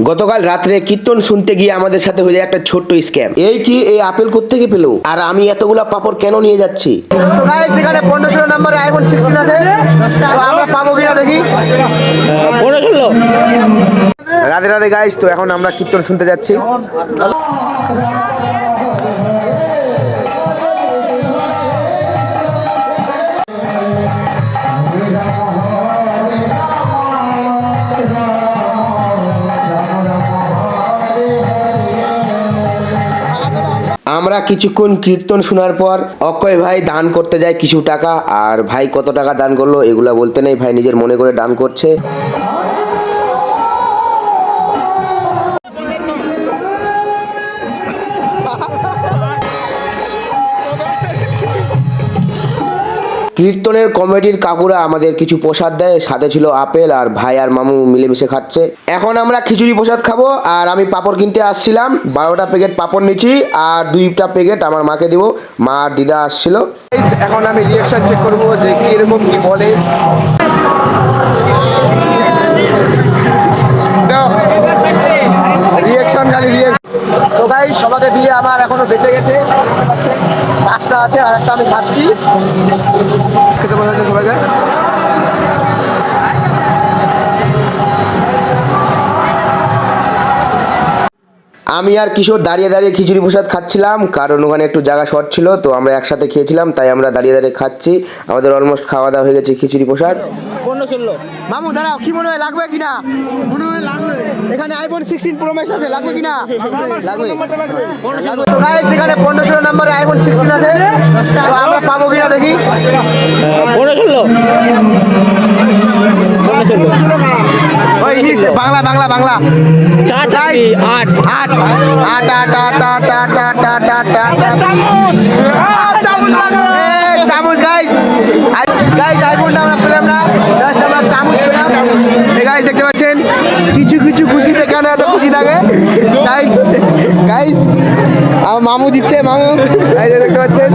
গতকাল রাত্রে কীর্তন শুনতে গিয়ে আমাদের সাথে হয়ে যায় একটা ছোট্ট স্ক্যাম। এই কি, এই আপেল কোত্থেকে পেলো, আর আমি এতগুলা পাপড় কেন নিয়ে যাচ্ছি? তো গাইস, এখানে 1500 নম্বরে আইফোন 16 আছে, তো আমরা পাবো কিনা দেখি। 1500 রাধে রাধে গাইস, তো এখন আমরা কীর্তন শুনতে যাচ্ছি। আমরা কিছুক্ষণ কীর্তন শোনার পর অক্ষয় ভাই দান করতে যায় কিছু টাকা, আর ভাই কত টাকা দান করলো এগুলা বলতে নেই, ভাই নিজের মনে করে দান করছে। কীর্তনের কমিটির কাকুরা আমাদের কিছু প্রসাদ দেয়, সাথে ছিল আপেল, আর ভাই আর মামু মিলেমিশে খাচ্ছে। এখন আমরা খিচুড়ি প্রসাদ খাবো, আর আমি পাঁপড় কিনতে আসছিলাম, 12টা প্যাকেট পাঁপড় নিচ্ছি, আর 2টা প্যাকেট আমার মাকে দিব, মা আর দিদা আসছিল। এখন আমি রিয়াকশন চেক করবো যে কিরকম কি বলে। রিয়াকশন খালি রিয়াকশন। তো গাইস, সবাইকে দিয়ে আমার এখনো বেঁচে গেছে 5টা আছে, আর একটা আমি খাচ্ছি। খেতে বসে আছে সবাইকে। আমি আর কিশোর দাঁড়িয়ে দাঁড়িয়ে খিচুড়ি প্রসাদ খাচ্ছিলাম, কারণ ওখানে একটু জায়গা শর্ট ছিল, তো আমরা একসাথে খেয়েছিলাম, তাই আমরা দাঁড়িয়ে দাঁড়িয়ে খাচ্ছি। আমাদের অলমোস্ট খাওয়া দাওয়া হয়ে গেছে খিচুড়ি প্রসাদ। মামু দাঁড়াও, কি মনে হয় লাগবে কিনা? মনে হয় লাগবে। এখানে আইফোন 16 প্রো ম্যাক্স আছে, লাগবে কিনা? লাগবে। তো গাইস, এখানে 1500 নম্বরে আইফোন 16 আছে, তো আমরা পাবো কিনা দেখি। 1500 ওই নিচে বাংলা বাংলা বাংলা 8 8 8 8 8 8 চামচ গাইস। গাইস, আইফোনটা আমরা পেলাম না, জাস্ট আমরা চামচ পেলাম। গাইস, দেখতে পাচ্ছেন কিছু কিছু খুশিতে কেন এত খুশি থাকে। গাইস গাইস আমার মামু দিচ্ছে, মামু দেখতে পাচ্ছেন।